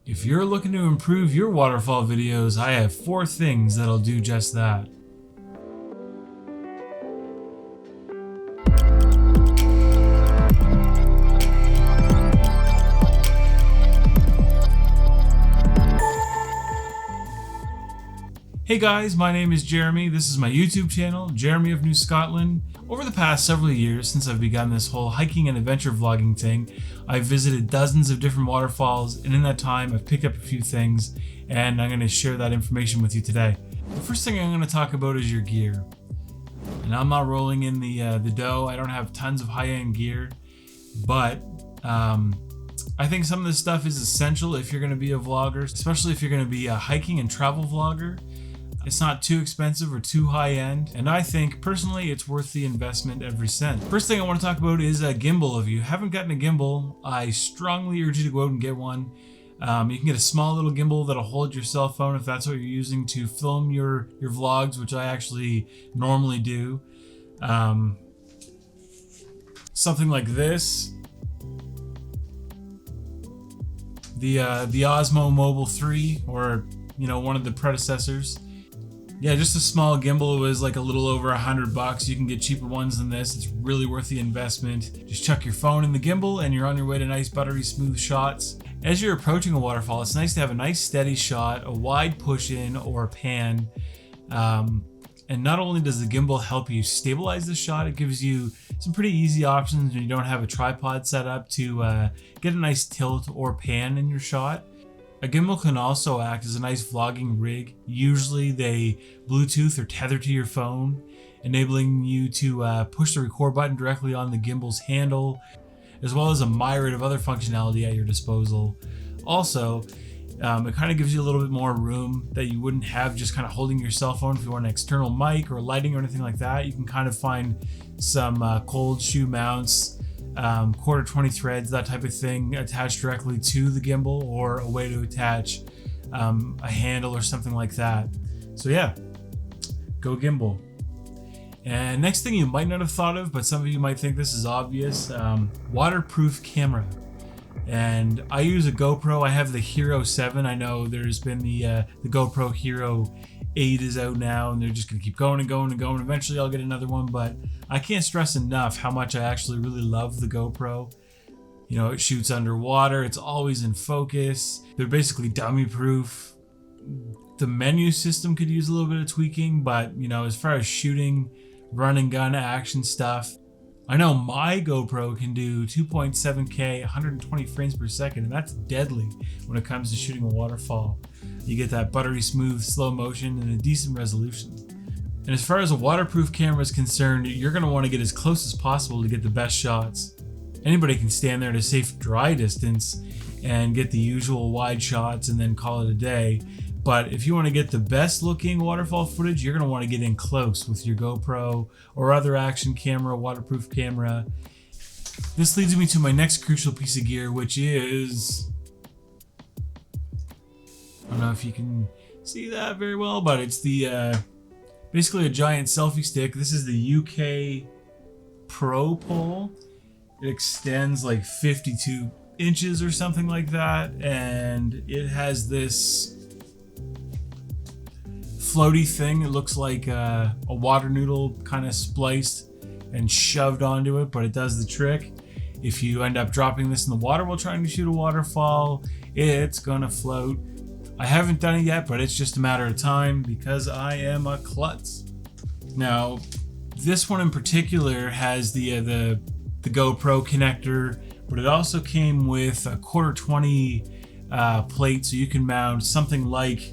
If you're looking to improve your waterfall videos, I have 4 things that'll do just that. Hey guys, my name is Jeremy. This is my YouTube channel, Jeremy of New Scotland. Over the past several years since I've begun this whole hiking and adventure vlogging thing, I've visited dozens of different waterfalls, and in that time I've picked up a few things, and I'm going to share that information with you today. The first thing I'm going to talk about is your gear. And I'm not rolling in the dough. I don't have tons of high-end gear, but I think some of this stuff is essential if you're going to be a vlogger, especially if you're going to be a hiking and travel vlogger. It's not too expensive or too high end, and I think personally it's worth the investment every cent. First thing I want to talk about is a gimbal. If you haven't gotten a gimbal, I strongly urge you to go out and get one. You can get a small little gimbal that'll hold your cell phone if that's what you're using to film your vlogs, which I actually normally do. Something like this. The Osmo Mobile 3, or one of the predecessors. Yeah, just a small gimbal was like a little over $100. You can get cheaper ones than this. It's really worth the investment. Just chuck your phone in the gimbal and you're on your way to nice buttery smooth shots. As you're approaching a waterfall, it's nice to have a nice steady shot, a wide push in or pan. And not only does the gimbal help you stabilize the shot, it gives you some pretty easy options when you don't have a tripod set up to get a nice tilt or pan in your shot. A gimbal can also act as a nice vlogging rig. Usually they Bluetooth or tether to your phone, enabling you to push the record button directly on the gimbal's handle, as well as a myriad of other functionality at your disposal. Also, it kind of gives you a little bit more room that you wouldn't have just kind of holding your cell phone. If you want an external mic or lighting or anything like that, you can kind of find some cold shoe mounts, quarter 20 threads, that type of thing attached directly to the gimbal, or a way to attach a handle or something like that. So yeah, go gimbal. And next thing you might not have thought of, but some of you might think this is obvious, waterproof camera. And I use a GoPro. I have the Hero 7. I know there's been the GoPro Hero 8 is out now, and they're just gonna keep going and going and going. Eventually I'll get another one, but I can't stress enough how much I actually really love the GoPro. It shoots underwater, it's always in focus. They're basically dummy proof. The menu system could use a little bit of tweaking, but as far as shooting, run and gun action stuff, I know my GoPro can do 2.7K, 120 frames per second, and that's deadly when it comes to shooting a waterfall. You get that buttery smooth slow motion and a decent resolution. And as far as a waterproof camera is concerned, you're going to want to get as close as possible to get the best shots. Anybody can stand there at a safe dry distance and get the usual wide shots and then call it a day. But if you want to get the best looking waterfall footage, you're going to want to get in close with your GoPro or other action camera, waterproof camera. This leads me to my next crucial piece of gear, which is, I don't know if you can see that very well, but it's the basically a giant selfie stick. This is the UK Pro pole. It extends like 52 inches or something like that, and it has this floaty thing. It looks like a water noodle kind of spliced and shoved onto it, but it does the trick. If you end up dropping this in the water while trying to shoot a waterfall, it's gonna float. I haven't done it yet, but it's just a matter of time because I am a klutz. Now, this one in particular has the GoPro connector, but it also came with a quarter 20 plate, so you can mount something like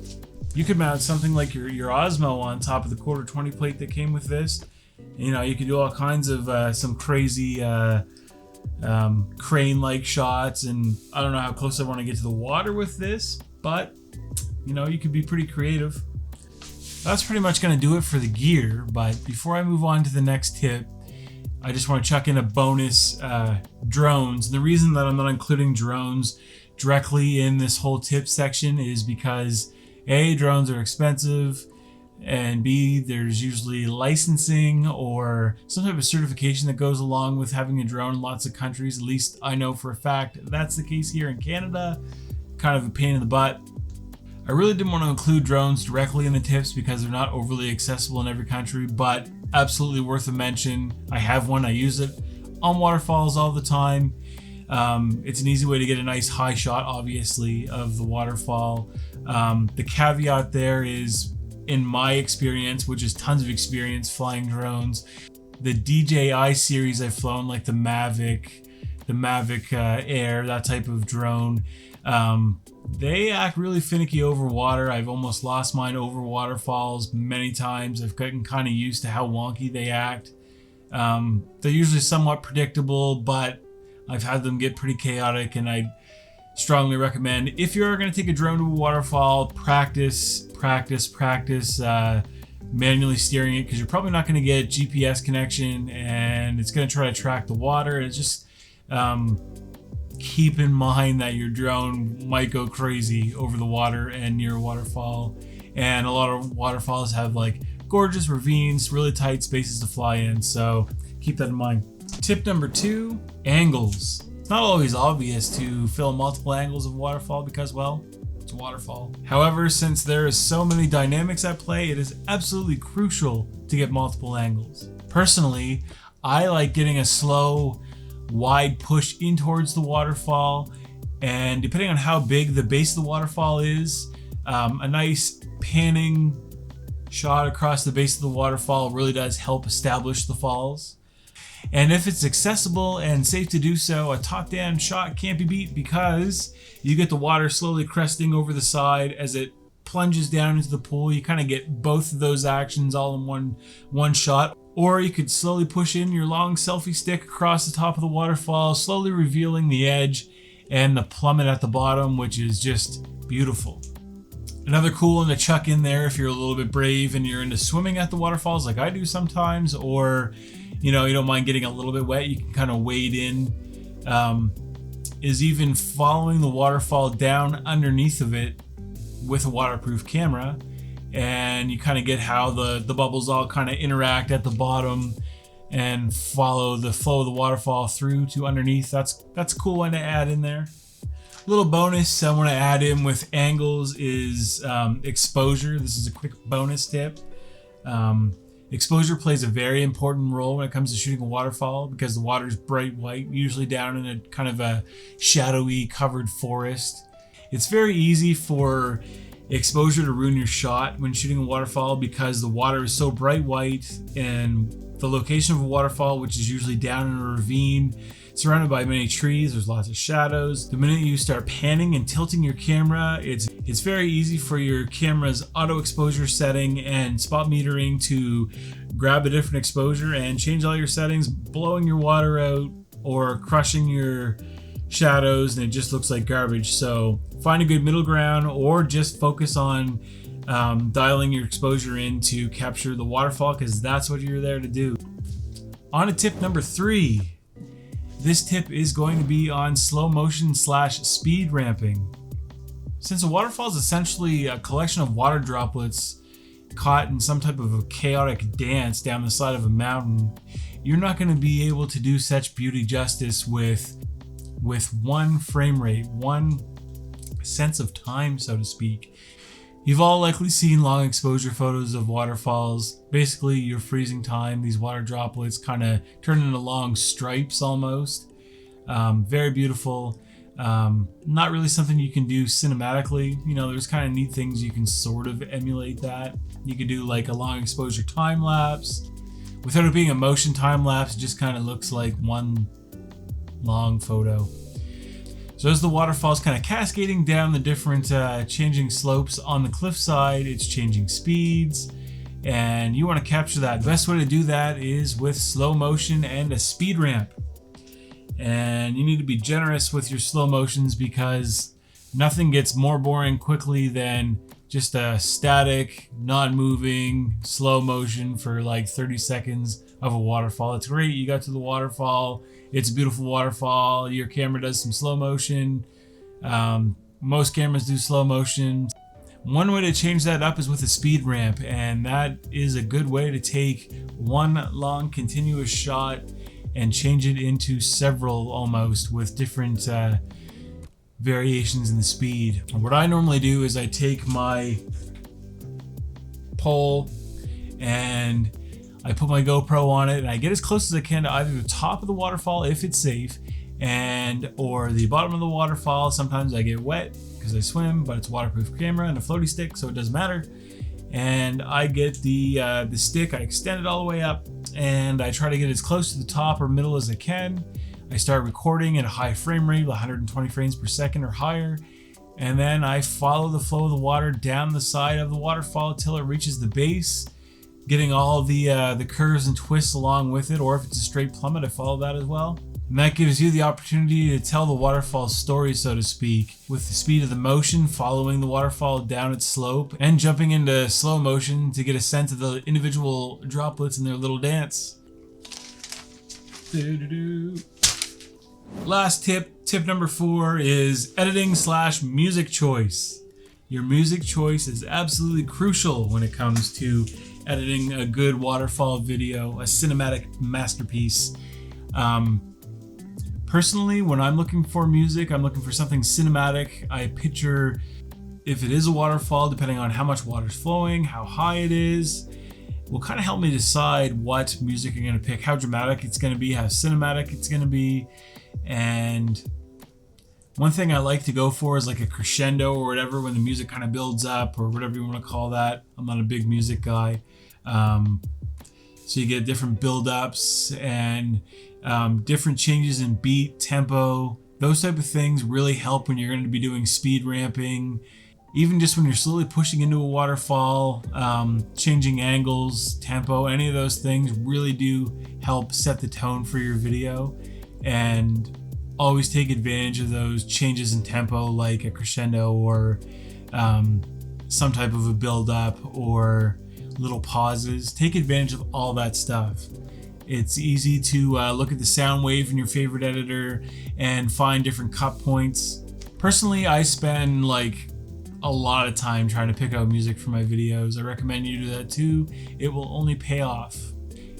your Osmo on top of the quarter 20 plate that came with this. You can do all kinds of some crazy crane-like shots, and I don't know how close I want to get to the water with this, but you could be pretty creative. That's pretty much going to do it for the gear, but before I move on to the next tip, I just want to chuck in a bonus, drones. And the reason that I'm not including drones directly in this whole tip section is because A, drones are expensive, and B, there's usually licensing or some type of certification that goes along with having a drone in lots of countries. At least I know for a fact that's the case here in Canada. kind of a pain in the butt. I really didn't want to include drones directly in the tips because they're not overly accessible in every country, but absolutely worth a mention. I have one, I use it on waterfalls all the time. It's an easy way to get a nice high shot, obviously, of the waterfall. The caveat there is, in my experience, which is tons of experience flying drones, the DJI series I've flown, like the Mavic Air, that type of drone, they act really finicky over water. I've almost lost mine over waterfalls many times. I've gotten kind of used to how wonky they act. They're usually somewhat predictable, but I've had them get pretty chaotic, and I strongly recommend, if you're going to take a drone to a waterfall, practice manually steering it, because you're probably not going to get GPS connection, and it's going to try to track the water. It's just keep in mind that your drone might go crazy over the water and near a waterfall, and a lot of waterfalls have like gorgeous ravines, really tight spaces to fly in, so keep that in mind. Tip number 2, angles. It's not always obvious to film multiple angles of a waterfall because, well, it's a waterfall. However, since there is so many dynamics at play, it is absolutely crucial to get multiple angles. Personally, I like getting a slow, wide push in towards the waterfall, and depending on how big the base of the waterfall is, a nice panning shot across the base of the waterfall really does help establish the falls. And if it's accessible and safe to do so, a top-down shot can't be beat, because you get the water slowly cresting over the side as it plunges down into the pool. You kind of get both of those actions all in one shot. Or you could slowly push in your long selfie stick across the top of the waterfall, slowly revealing the edge and the plummet at the bottom, which is just beautiful. Another cool one to chuck in there if you're a little bit brave and you're into swimming at the waterfalls like I do sometimes, or you don't mind getting a little bit wet, you can kind of wade in, is even following the waterfall down underneath of it with a waterproof camera. And you kind of get how the bubbles all kind of interact at the bottom and follow the flow of the waterfall through to underneath. That's a cool one to add in there. A little bonus I want to add in with angles is exposure. This is a quick bonus tip. Exposure plays a very important role when it comes to shooting a waterfall, because the water is bright white, usually down in a kind of a shadowy covered forest. It's very easy for exposure to ruin your shot when shooting a waterfall, because the water is so bright white, and the location of a waterfall, which is usually down in a ravine surrounded by many trees, there's lots of shadows. The minute you start panning and tilting your camera, it's very easy for your camera's auto exposure setting and spot metering to grab a different exposure and change all your settings, blowing your water out or crushing your shadows, and it just looks like garbage. So find a good middle ground, or just focus on dialing your exposure in to capture the waterfall, because that's what you're there to do. On to tip number 3. This tip is going to be on slow motion / speed ramping. Since a waterfall is essentially a collection of water droplets caught in some type of a chaotic dance down the side of a mountain, you're not going to be able to do such beauty justice with one frame rate, one sense of time, so to speak. You've all likely seen long exposure photos of waterfalls. Basically, you're freezing time. These water droplets kind of turn into long stripes almost. Very beautiful. Not really something you can do cinematically. There's kind of neat things you can sort of emulate that. You could do like a long exposure time lapse. Without it being a motion time lapse, it just kind of looks like one long photo. So as the waterfall's kind of cascading down the different changing slopes on the cliffside, it's changing speeds, and you want to capture that. The best way to do that is with slow motion and a speed ramp. And you need to be generous with your slow motions, because nothing gets more boring quickly than just a static, non-moving, slow motion for like 30 seconds of a waterfall. It's great, you got to the waterfall, it's a beautiful waterfall, your camera does some slow motion. Most cameras do slow motion. One way to change that up is with a speed ramp, and that is a good way to take one long continuous shot and change it into several almost, with different variations in the speed. And what I normally do is I take my pole and I put my GoPro on it and I get as close as I can to either the top of the waterfall if it's safe or the bottom of the waterfall. Sometimes I get wet because I swim, but it's a waterproof camera and a floaty stick, so it doesn't matter. And I get the stick, I extend it all the way up and I try to get as close to the top or middle as I can. I start recording at a high frame rate, 120 frames per second or higher. And then I follow the flow of the water down the side of the waterfall till it reaches the base, getting all the curves and twists along with it, or if it's a straight plummet, I follow that as well. And that gives you the opportunity to tell the waterfall's story, so to speak, with the speed of the motion, following the waterfall down its slope, and jumping into slow motion to get a sense of the individual droplets in their little dance. Last tip number 4 is editing/music choice. Your music choice is absolutely crucial when it comes to editing a good waterfall video, a cinematic masterpiece. Personally, when I'm looking for music, I'm looking for something cinematic. I picture, if it is a waterfall, depending on how much water's flowing, how high it is, will kind of help me decide what music I'm going to pick, how dramatic it's going to be, how cinematic it's going to be. And one thing I like to go for is like a crescendo or whatever, when the music kind of builds up or whatever you want to call that. I'm not a big music guy. So you get different build-ups and different changes in beat, tempo. Those type of things really help when you're going to be doing speed ramping. Even just when you're slowly pushing into a waterfall, changing angles, tempo, any of those things really do help set the tone for your video. And always take advantage of those changes in tempo, like a crescendo or some type of a build-up or little pauses. Take advantage of all that stuff. It's easy to look at the sound wave in your favorite editor and find different cut points. Personally, I spend like a lot of time trying to pick out music for my videos. I recommend you do that too. It will only pay off.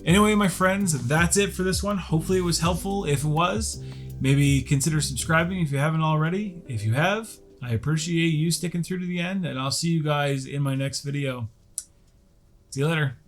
Anyway, my friends, that's it for this one. Hopefully it was helpful. If it was, maybe consider subscribing if you haven't already. If you have, I appreciate you sticking through to the end, and I'll see you guys in my next video. See you later.